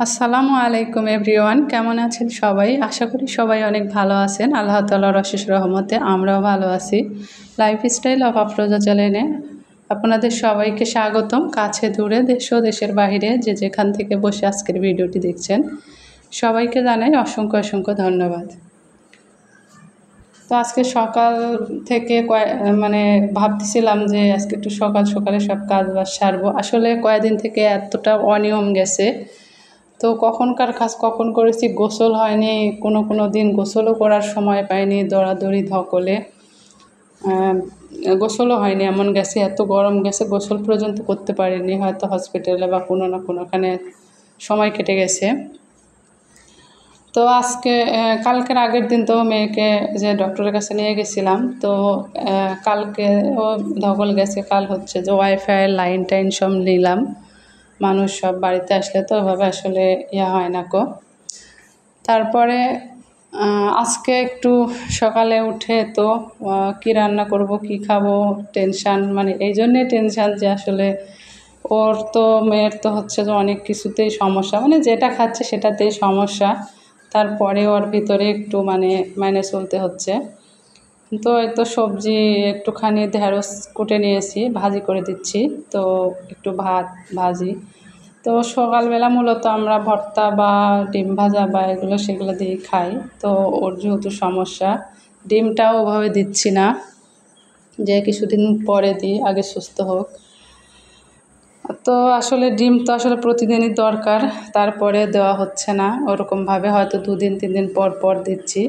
আসসালামু আলাইকুম এভরিওয়ান, কেমন আছেন সবাই? আশা করি সবাই অনেক ভালো আছেন। আল্লাহ তাআলার অশেষ রহমতে আমরাও ভালো আছি। লাইফস্টাইল অফ আফরোজা চ্যানেলে আপনাদের সবাইকে স্বাগতম। কাছে দূরে দেশ ও দেশের বাইরে যে যেখান থেকে বসে আজকের ভিডিওটি দেখছেন সবাইকে জানাই অসংখ্য অসংখ্য ধন্যবাদ। তো আজকে সকাল থেকে ভাবতেছিলাম যে আজকে একটু সকাল সকালে সব কাজ বাজ সারবো। আসলে কয়েকদিন থেকে এতটা অনিয়ম গেছে, তো কখনকার কাজ কখন করেছি, গোসল হয়নি, কোনো দিন গোসলও করার সময় পাইনি, দৌড়াদৌড়ি ধকলে গোসলও হয়নি, এমন গেছে, এত গরম গেছে গোসল পর্যন্ত করতে পারিনি, হয়তো হসপিটালে বা কোনো না কোনোখানে সময় কেটে গেছে। তো আজকে কালকের আগের দিন তো মেয়েকে যে ডক্টরের কাছে নিয়ে গেছিলাম, তো কালকে ও ধকল গেছে, কাল হচ্ছে যে ওয়াইফাইয়ের লাইন টাইন সব নিলাম। মানুষ সব বাড়িতে আসলে তো ওভাবে আসলে হয় না কো। তারপরে আজকে একটু সকালে উঠে তো কী রান্না করব, কি খাবো, টেনশান, এই জন্যে টেনশান যে আসলে ওর তো মেয়ের তো হচ্ছে যে অনেক কিছুতেই সমস্যা, যেটা খাচ্ছে সেটাতেই সমস্যা। তারপরে ওর ভিতরে একটু মেনে চলতে হচ্ছে। তো এই তো সবজি একটুখানি ঢেঁড়স কুটে নিয়েছি, ভাজি করে দিচ্ছি, তো একটু ভাত ভাজি। তো সকালবেলা মূলত আমরা ভর্তা বা ডিম ভাজা বা সেগুলো দিয়ে খাই। তো ওর যেহেতু সমস্যা, ডিমটাও ওভাবে দিচ্ছি না, যে কিছুদিন পরে দিই, আগে সুস্থ হোক। তো আসলে ডিম তো আসলে প্রতিদিনই দরকার, তারপরে দেওয়া হচ্ছে না ওরকমভাবে, হয়তো 2-3 দিন পর পর দিচ্ছি।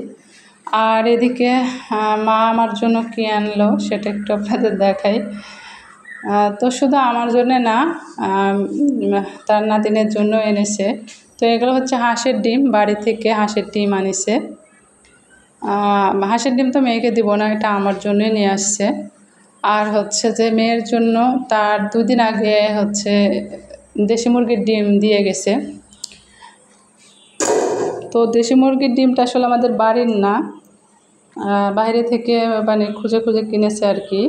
আর এদিকে মা আমার জন্য কী আনলো সেটা একটু আপনাদের দেখাই। তো শুধু আমার জন্যে না, তার নাতিনের জন্য এনেছে। তো এগুলো হচ্ছে হাঁসের ডিম, বাড়ি থেকে হাঁসের ডিম আনিছে। হাঁসের ডিম তো মেয়েকে দিব না, এটা আমার জন্যই নিয়ে আসছে। আর হচ্ছে যে মেয়ের জন্য তার 2 দিন আগে হচ্ছে দেশি মুরগির ডিম দিয়ে গেছে। তো দেশি মুরগির ডিমটা আসলে আমাদের বাড়ির না, বাইরে থেকে খুঁজে খুঁজে কিনেছে আর কি।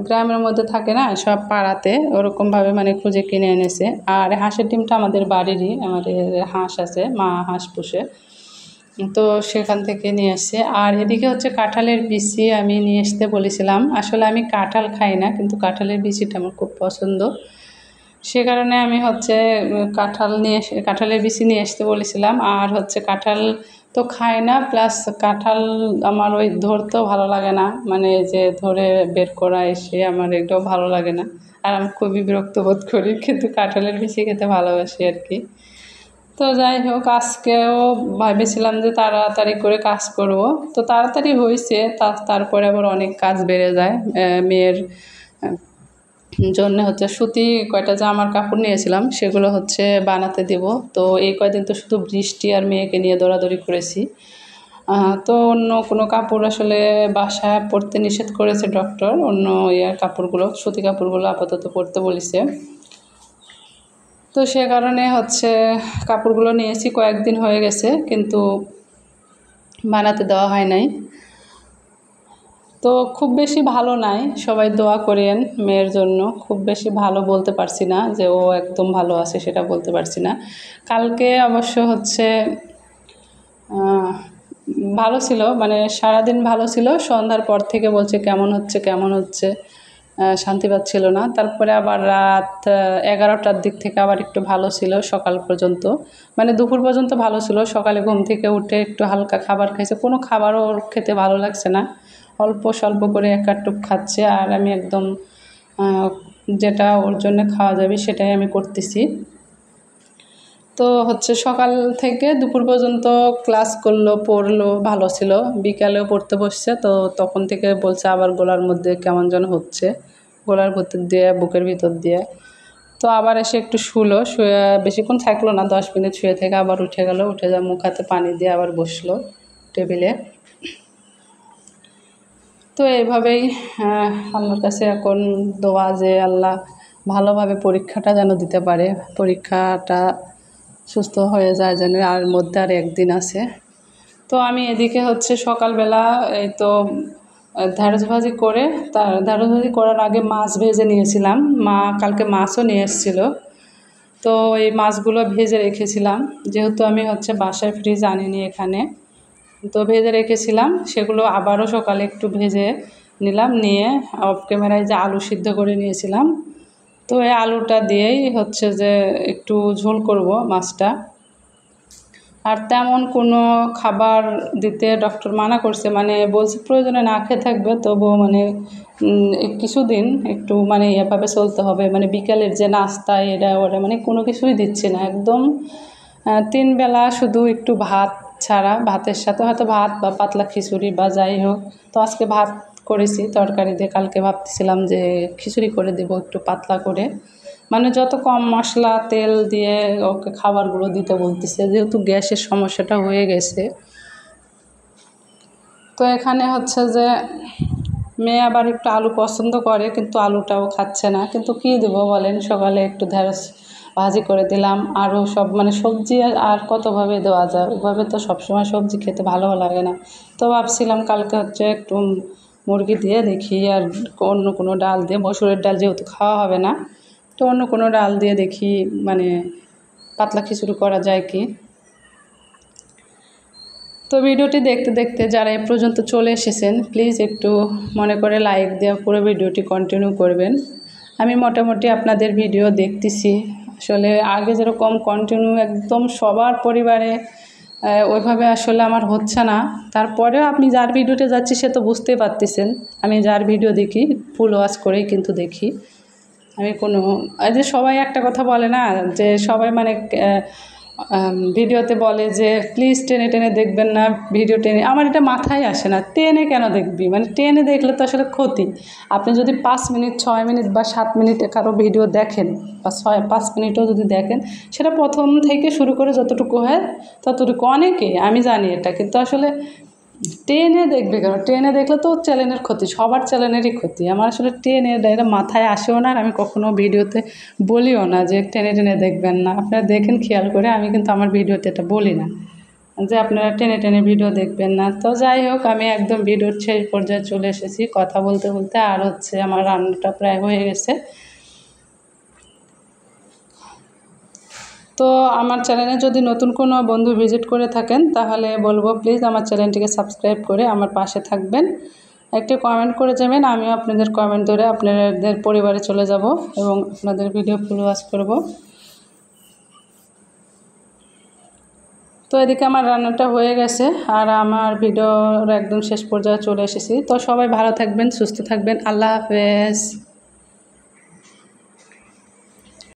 গ্রামের মধ্যে থাকে না সব পাড়াতে, ওরকমভাবে খুঁজে কিনে এনেছে। আর হাঁসের ডিমটা আমাদের বাড়িরই, আমাদের হাঁস আছে, মা হাঁস পুষে, তো সেখান থেকে নিয়ে এসছে। আর এদিকে হচ্ছে কাঁঠালের বিচি আমি নিয়ে আসতে বলেছিলাম। আসলে আমি কাঁঠাল খাই না, কিন্তু কাঁঠালের বিচিটা আমার খুব পছন্দ, সে কারণে আমি হচ্ছে কাঁঠালের বিচি নিয়ে আসতে বলেছিলাম। আর হচ্ছে কাঁঠাল তো খায় না, প্লাস কাঁঠাল আমার ওই ধরতেও ভালো লাগে না, যে ধরে বের করা এসে আমার একটাও ভালো লাগে না, আর আমি খুবই বিরক্ত বোধ করি, কিন্তু কাঁঠালের বিচি খেতে ভালোবাসি আর কি। তো যাই হোক, আজকেও ভেবেছিলাম যে তাড়াতাড়ি করে কাজ করব, তো তাড়াতাড়ি হয়েছে, তারপরে আবার অনেক কাজ বেড়ে যায়। মেয়ের জন্য হচ্ছে সুতি কয়টা জামার কাপড় নিয়েছিলাম, সেগুলো হচ্ছে বানাতে দেব। তো এই কয়দিন তো শুধু বৃষ্টি আর মেয়েকে নিয়ে দৌড়াদৌড়ি করেছি। তো অন্য কোনো কাপড় আসলে বাসায় পরতে নিষেধ করেছে ডক্টর, অন্য কাপড়গুলো, সুতি কাপড়গুলো আপাতত পরতে বলেছে। তো সে কারণে হচ্ছে কাপড়গুলো নিয়েছি, কয়েকদিন হয়ে গেছে, কিন্তু বানাতে দেওয়া হয় নাই। তো খুব বেশি ভালো নাই, সবাই দোয়া করেন মেয়ের জন্য। খুব বেশি ভালো বলতে পারছি না, যে ও একদম ভালো আছে সেটা বলতে পারছি না। কালকে অবশ্য হচ্ছে ভালো ছিল, সারাদিন ভালো ছিল, সন্ধ্যার পর থেকে বলছে কেমন হচ্ছে কেমন হচ্ছে, শান্তি পাচ্ছিল না। তারপরে আবার রাত 11টার দিক থেকে আবার একটু ভালো ছিল, সকাল পর্যন্ত, দুপুর পর্যন্ত ভালো ছিল। সকালে ঘুম থেকে উঠে একটু হালকা খাবার খাইছে, কোনো খাবারও ওর খেতে ভালো লাগছে না, অল্প স্বল্প করে এক টুক খাচ্ছে। আর আমি একদম যেটা ওর জন্য খাওয়া যাবে সেটাই আমি করতেছি। তো হচ্ছে সকাল থেকে দুপুর পর্যন্ত ক্লাস করলো, পড়লো, ভালো ছিল। বিকালেও পড়তে বসছে, তো তখন থেকে বলছে আবার গলার মধ্যে কেমন যেন হচ্ছে, গলার ভিতর দিয়ে, বুকের ভিতর দিয়ে। তো আবার এসে একটু শুলো, শুয়ে বেশিক্ষণ থাকলো না, 10 মিনিট শুয়ে থেকে আবার উঠে গেল, উঠে যা মুখ হাতে পানি দিয়ে আবার বসলো টেবিলে। তো এইভাবেই আল্লাহর কাছে এখন দোয়া, যে আল্লাহ ভালোভাবে পরীক্ষাটা যেন দিতে পারে, পরীক্ষাটা সুস্থ হয়ে যায় যেন, আর মধ্যে আর 1 দিন আছে। তো আমি এদিকে হচ্ছে সকালবেলা এই তো ঢেঁড়স ভাজি করে, ঢেঁড়স ভাজি করার আগে মাছ ভেজে নিয়েছিলাম। মা কালকে মাছও নিয়ে এসেছিলো, তো এই মাছগুলো ভেজে রেখেছিলাম, যেহেতু আমি বাসায় ফ্রিজ আনিনি এখানে, তো ভেজে রেখেছিলাম। সেগুলো আবারও সকালে একটু ভেজে নিলাম, নিয়ে অফ ক্যামেরায় যে আলু সিদ্ধ করে নিয়েছিলাম, তো এই আলুটা দিয়েই যে একটু ঝোল করব মাছটা। আর তেমন কোনো খাবার দিতে ডক্টর মানা করছে, বলছে প্রয়োজনে না খেয়ে থাকবে, তবুও কিছুদিন একটু এভাবে চলতে হবে। বিকালের যে নাস্তা এটা ওরা কোনো কিছুই দিচ্ছে না একদম। 3 বেলা শুধু একটু ভাত ছাড়া, ভাতের সাথে হয়তো ভাত বা পাতলা খিচুড়ি বা যাই হোক। তো আজকে ভাত করেছি তরকারি দিয়ে, কালকে ভাবতেছিলাম যে খিচুড়ি করে দেবো একটু পাতলা করে, যত কম মশলা তেল দিয়ে ওকে খাবারগুলো দিতে বলতেছে, যেহেতু গ্যাসের সমস্যাটা হয়ে গেছে। তো এখানে যে মেয়ে আবার একটু আলু পছন্দ করে, কিন্তু আলুটাও খাচ্ছে না, কিন্তু কী দেবো বলেন। সকালে একটু ঢেঁড়স ভাজি করে দিলাম, আরও সব সবজি আর কতভাবে দেওয়া যায়, ওইভাবে তো সবসময় সবজি খেতে ভালো লাগে না। তো ভাবছিলাম কালকে একটু মুরগি দিয়ে দেখি, আর অন্য কোনো ডাল দিয়ে, মসুরের ডাল যেহেতু খাওয়া হবে না, তো অন্য কোনো ডাল দিয়ে দেখি পাতলা খিচুড়ি করা যায় কি। তো ভিডিওটি দেখতে দেখতে যারা এ পর্যন্ত চলে এসেছেন, প্লিজ একটু মনে করে লাইক দিয়ে পুরো ভিডিওটি কন্টিনিউ করবেন। আমি মোটামুটি আপনাদের ভিডিও দেখতেছি, আসলে আগে যেরকম কন্টিনিউ একদম সবার পরিবারে ওইভাবে আমার হচ্ছে না। তারপরেও আপনি যার ভিডিওতে যাচ্ছি সে তো বুঝতেই পারতেছেন, আমি যার ভিডিও দেখি ফুল ওয়াচ করেই কিন্তু দেখি। আমি কোনো এই যে সবাই একটা কথা বলে না, যে সবাই ভিডিওতে বলে যে প্লিজ টেনে টেনে দেখবেন না, ভিডিও টেনে, আমার এটা মাথায় আসে না, টেনে কেন দেখবি? টেনে দেখলে তো আসলে ক্ষতি। আপনি যদি 5 মিনিট 6 মিনিট বা 7 মিনিট কারো ভিডিও দেখেন, বা 5 মিনিটও যদি দেখেন, সেটা প্রথম থেকে শুরু করে যতটুকু হয় ততটুকু, অনেকে আমি জানি এটা, কিন্তু আসলে টেনে দেখবে কেন? টেনে দেখলে তো চ্যানেলের ক্ষতি, সবার চ্যানেলেরই ক্ষতি। আমার আসলে টেনে এটা মাথায় আসেও না, আর আমি কখনো ভিডিওতে বলিও না যে টেনে টেনে দেখবেন না। আপনারা দেখেন খেয়াল করে, আমি কিন্তু আমার ভিডিওতে এটা বলি না যে আপনারা টেনে টেনে ভিডিও দেখবেন না। তো যাই হোক, আমি একদম ভিডিওর শেষ পর্যায়ে চলে এসেছি কথা বলতে বলতে, আর আমার রান্নাটা প্রায় হয়ে গেছে। তো আমার চ্যানেলে যদি নতুন কোনো বন্ধু ভিজিট করে থাকেন, তাহলে বলবো প্লিজ আমার চ্যানেলটিকে সাবস্ক্রাইব করে আমার পাশে থাকবেন, একটি কমেন্ট করে যাবেন। আমিও আপনাদের কমেন্ট ধরে আপনাদের পরিবারে চলে যাব এবং আপনাদের ভিডিও ফুল ওয়াচ করব। তো এদিকে আমার রান্নাটা হয়ে গেছে, আর আমার ভিডিওর একদম শেষ পর্যায়ে চলে এসেছি। তো সবাই ভালো থাকবেন, সুস্থ থাকবেন, আল্লাহ হাফেজ।